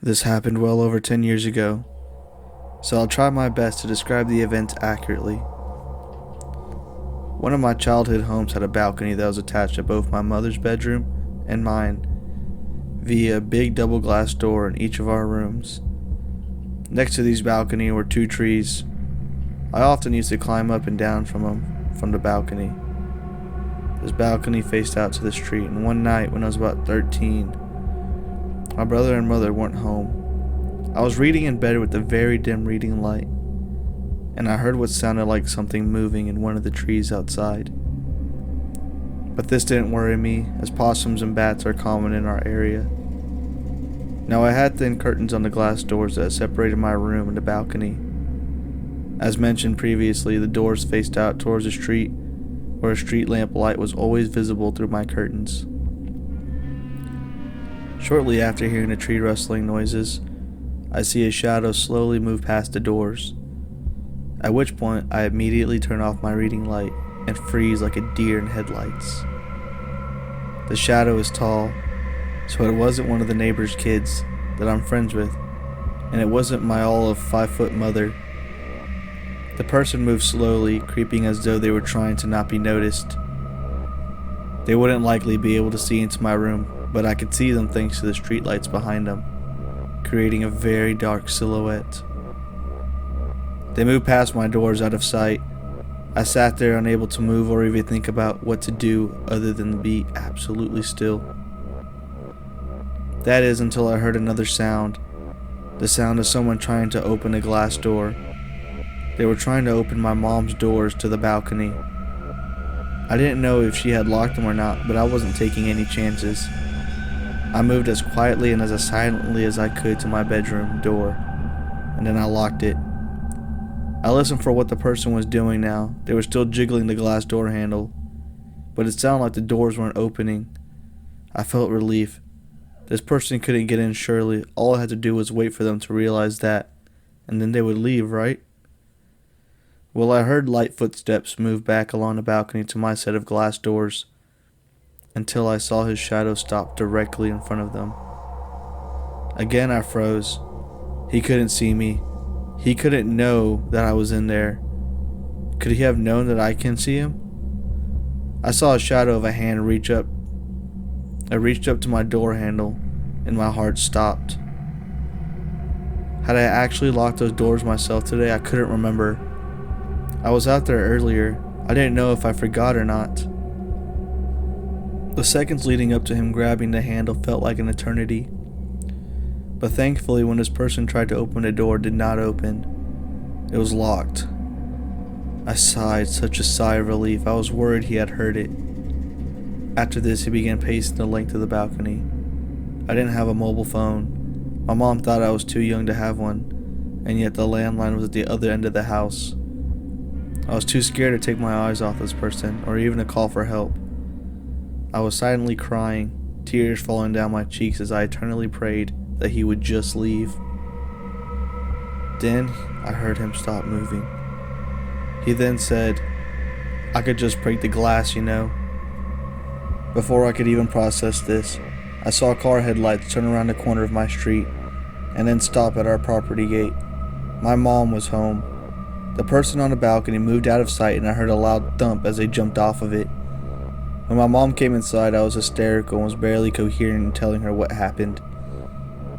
This happened well over 10 years ago, so I'll try my best to describe the event accurately. One of my childhood homes had a balcony that was attached to both my mother's bedroom and mine via a big double glass door in each of our rooms. Next to these balconies were two trees. I often used to climb up and down from the balcony. This balcony faced out to the street, and one night when I was about 13, my brother and mother weren't home. I was reading in bed with a very dim reading light, and I heard what sounded like something moving in one of the trees outside. But this didn't worry me, as possums and bats are common in our area. Now I had thin curtains on the glass doors that separated my room and the balcony. As mentioned previously, the doors faced out towards the street, where a street lamp light was always visible through my curtains. Shortly after hearing the tree rustling noises, I see a shadow slowly move past the doors, at which point I immediately turn off my reading light and freeze like a deer in headlights. The shadow is tall, so it wasn't one of the neighbor's kids that I'm friends with, and it wasn't my all of 5-foot mother. The person moved slowly, creeping as though they were trying to not be noticed. They wouldn't likely be able to see into my room, but I could see them thanks to the streetlights behind them, creating a very dark silhouette. They moved past my doors out of sight. I sat there unable to move or even think about what to do other than be absolutely still. That is until I heard another sound, the sound of someone trying to open a glass door. They were trying to open my mom's doors to the balcony. I didn't know if she had locked them or not, but I wasn't taking any chances. I moved as quietly and as silently as I could to my bedroom door, and then I locked it. I listened for what the person was doing now. They were still jiggling the glass door handle, but it sounded like the doors weren't opening. I felt relief. This person couldn't get in surely. All I had to do was wait for them to realize that, and then they would leave, right? Well, I heard light footsteps move back along the balcony to my set of glass doors, until I saw his shadow stop directly in front of them. Again I froze. He couldn't see me. He couldn't know that I was in there. Could he have known that I can see him? I saw a shadow of a hand reach up. I reached up to my door handle, and my heart stopped. Had I actually locked those doors myself today? I couldn't remember. I was out there earlier. I didn't know if I forgot or not. The seconds leading up to him grabbing the handle felt like an eternity. But thankfully, when this person tried to open the door, it did not open. It was locked. I sighed such a sigh of relief. I was worried he had heard it. After this, he began pacing the length of the balcony. I didn't have a mobile phone. My mom thought I was too young to have one, and yet the landline was at the other end of the house. I was too scared to take my eyes off this person, or even to call for help. I was silently crying, tears falling down my cheeks as I eternally prayed that he would just leave. Then I heard him stop moving. He then said, "I could just break the glass, you know." Before I could even process this, I saw car headlights turn around the corner of my street and then stop at our property gate. My mom was home. The person on the balcony moved out of sight, and I heard a loud thump as they jumped off of it. When my mom came inside, I was hysterical and was barely coherent in telling her what happened.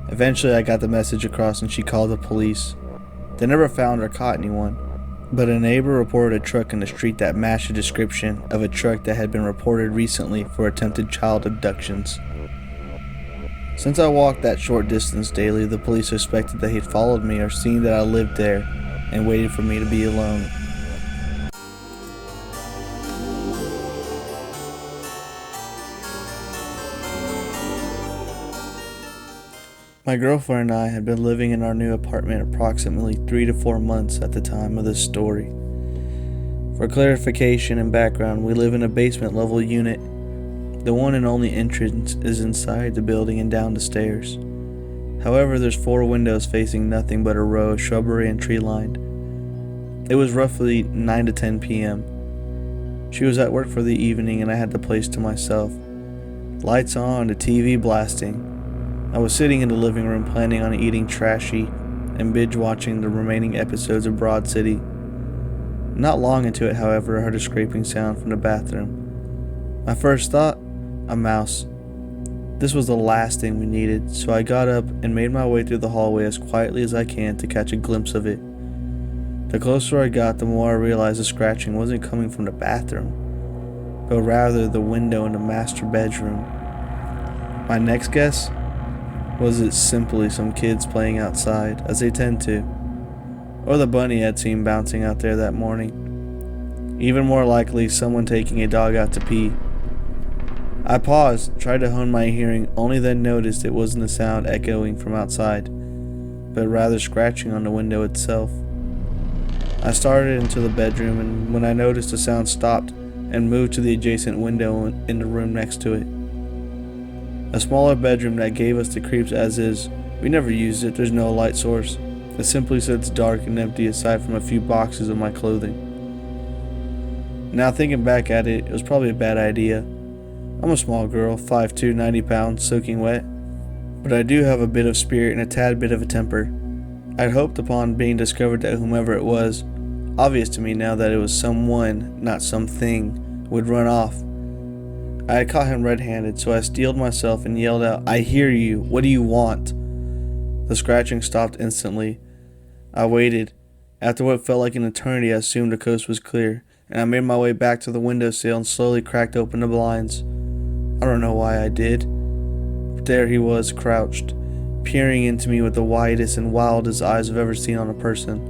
Eventually, I got the message across and she called the police. They never found or caught anyone, but a neighbor reported a truck in the street that matched the description of a truck that had been reported recently for attempted child abductions. Since I walked that short distance daily, the police suspected that he'd followed me or seen that I lived there and waited for me to be alone. My girlfriend and I had been living in our new apartment approximately 3 to 4 months at the time of this story. For clarification and background, we live in a basement level unit. The one and only entrance is inside the building and down the stairs. However, there's 4 windows facing nothing but a row of shrubbery and tree lined. It was roughly 9 to 10 p.m. She was at work for the evening and I had the place to myself. Lights on, the TV blasting. I was sitting in the living room planning on eating trashy and binge watching the remaining episodes of Broad City. Not long into it, however, I heard a scraping sound from the bathroom. My first thought, a mouse. This was the last thing we needed, so I got up and made my way through the hallway as quietly as I can to catch a glimpse of it. The closer I got, the more I realized the scratching wasn't coming from the bathroom, but rather the window in the master bedroom. My next guess was it simply some kids playing outside, as they tend to, or the bunny I'd seen bouncing out there that morning. Even more likely, someone taking a dog out to pee. I paused, tried to hone my hearing, only then noticed it wasn't a sound echoing from outside, but rather scratching on the window itself. I started into the bedroom, and when I noticed the sound stopped and moved to the adjacent window in the room next to it. A smaller bedroom that gave us the creeps as is. We never used it, there's no light source. It simply sits dark and empty aside from a few boxes of my clothing. Now thinking back at it, it was probably a bad idea. I'm a small girl, 5'2", 90 pounds, soaking wet, but I do have a bit of spirit and a tad bit of a temper. I'd hoped upon being discovered that whomever it was, obvious to me now that it was someone, not something, would run off. I had caught him red-handed, so I steeled myself and yelled out, "I hear you, what do you want?" The scratching stopped instantly. I waited. After what felt like an eternity, I assumed the coast was clear, and I made my way back to the windowsill and slowly cracked open the blinds. I don't know why I did. But there he was, crouched, peering into me with the widest and wildest eyes I've ever seen on a person.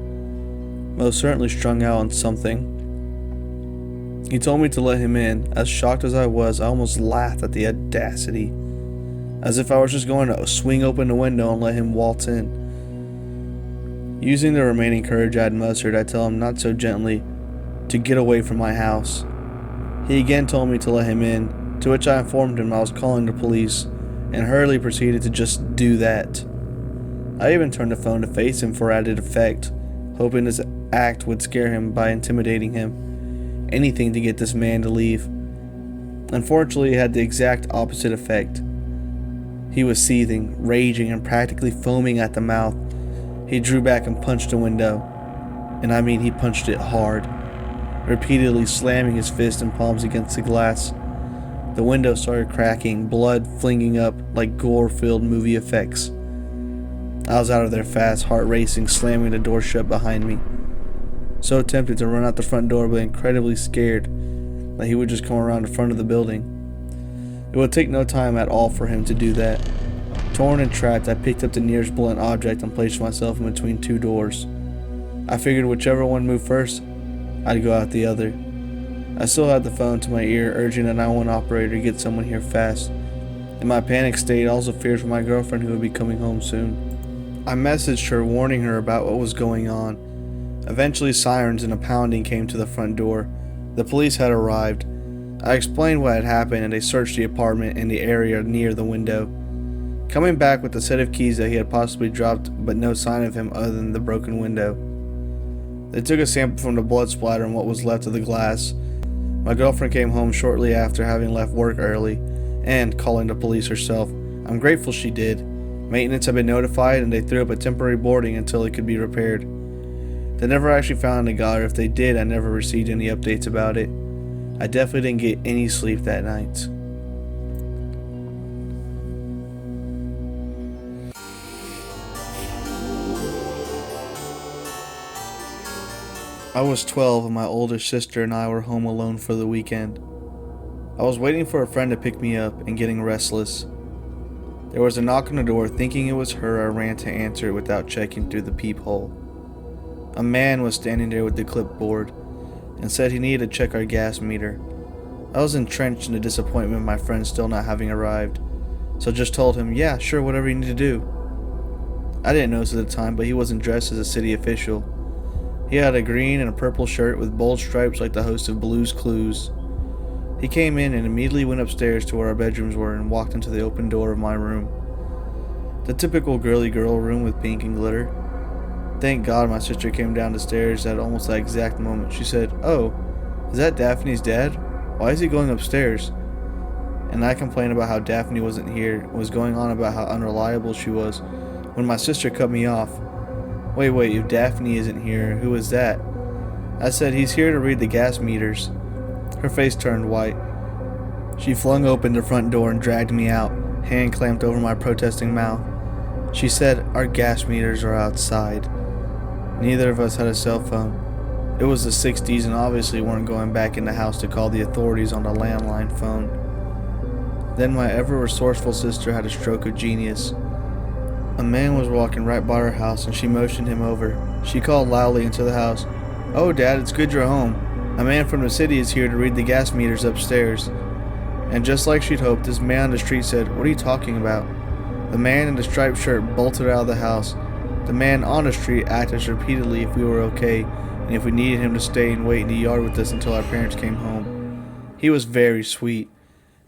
Most certainly strung out on something. He told me to let him in. As shocked as I was, I almost laughed at the audacity, as if I was just going to swing open the window and let him waltz in. Using the remaining courage I had mustered, I tell him not so gently to get away from my house. He again told me to let him in, to which I informed him I was calling the police, and hurriedly proceeded to just do that. I even turned the phone to face him for added effect, hoping this act would scare him by intimidating him. Anything to get this man to leave. Unfortunately, it had the exact opposite effect. He was seething, raging, and practically foaming at the mouth. He drew back and punched the window. And I mean, he punched it hard, repeatedly slamming his fist and palms against the glass. The window started cracking, blood flinging up like gore-filled movie effects. I was out of there fast, heart racing, slamming the door shut behind me. So tempted to run out the front door, but incredibly scared that he would just come around the front of the building. It would take no time at all for him to do that. Torn and trapped, I picked up the nearest blunt object and placed myself in between two doors. I figured whichever one moved first, I'd go out the other. I still had the phone to my ear, urging the 911 operator to get someone here fast. In my panic state, I also feared for my girlfriend who would be coming home soon. I messaged her, warning her about what was going on. Eventually, sirens and a pounding came to the front door. The police had arrived. I explained what had happened, and they searched the apartment and the area near the window, coming back with a set of keys that he had possibly dropped, but no sign of him other than the broken window. They took a sample from the blood splatter and what was left of the glass. My girlfriend came home shortly after, having left work early, and calling the police herself. I'm grateful she did. Maintenance had been notified, and they threw up a temporary boarding until it could be repaired. They never actually found the guy, or if they did, I never received any updates about it. I definitely didn't get any sleep that night. I was 12 and my older sister and I were home alone for the weekend. I was waiting for a friend to pick me up and getting restless. There was a knock on the door. Thinking it was her, I ran to answer it without checking through the peephole. A man was standing there with the clipboard and said he needed to check our gas meter. I was entrenched in the disappointment of my friend still not having arrived, so just told him, yeah, sure, whatever you need to do. I didn't notice at the time, but he wasn't dressed as a city official. He had a green and a purple shirt with bold stripes like the host of Blue's Clues. He came in and immediately went upstairs to where our bedrooms were and walked into the open door of my room. The typical girly girl room with pink and glitter. Thank God my sister came down the stairs at almost that exact moment. She said, "Oh, is that Daphne's dad? Why is he going upstairs?" and I complained about how Daphne wasn't here and was going on about how unreliable she was when my sister cut me off. Wait, if Daphne isn't here, who is that? I said, he's here to read the gas meters. Her face turned white. She flung open the front door and dragged me out, hand clamped over my protesting mouth. She said, our gas meters are outside. Neither of us had a cell phone. It was the 60s and obviously weren't going back in the house to call the authorities on the landline phone. Then my ever-resourceful sister had a stroke of genius. A man was walking right by her house and she motioned him over. She called loudly into the house, "Oh, Dad, it's good you're home. A man from the city is here to read the gas meters upstairs." And just like she'd hoped, this man on the street said, "What are you talking about?" The man in the striped shirt bolted out of the house. The man on the street asked us repeatedly if we were okay and if we needed him to stay and wait in the yard with us until our parents came home. He was very sweet,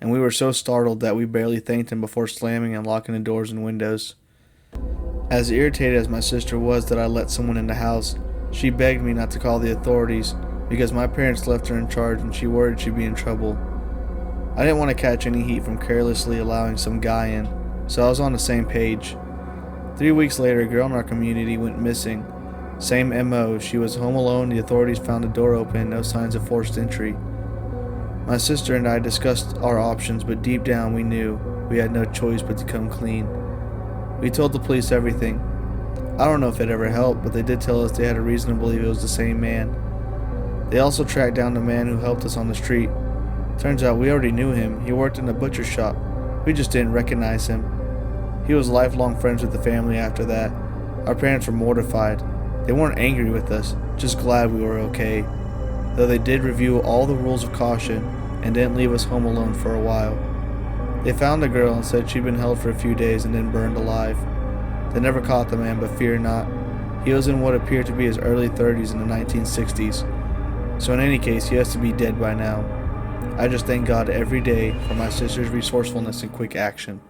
and we were so startled that we barely thanked him before slamming and locking the doors and windows. As irritated as my sister was that I let someone in the house, she begged me not to call the authorities because my parents left her in charge and she worried she'd be in trouble. I didn't want to catch any heat from carelessly allowing some guy in, so I was on the same page. 3 weeks later, a girl in our community went missing. Same MO, she was home alone, the authorities found the door open, no signs of forced entry. My sister and I discussed our options, but deep down we knew we had no choice but to come clean. We told the police everything. I don't know if it ever helped, but they did tell us they had a reason to believe it was the same man. They also tracked down the man who helped us on the street. Turns out we already knew him. He worked in a butcher shop. We just didn't recognize him. He was lifelong friends with the family after that. Our parents were mortified. They weren't angry with us, just glad we were okay. Though they did review all the rules of caution and didn't leave us home alone for a while. They found the girl and said she'd been held for a few days and then burned alive. They never caught the man, but fear not. He was in what appeared to be his early 30s in the 1960s. So in any case, he has to be dead by now. I just thank God every day for my sister's resourcefulness and quick action.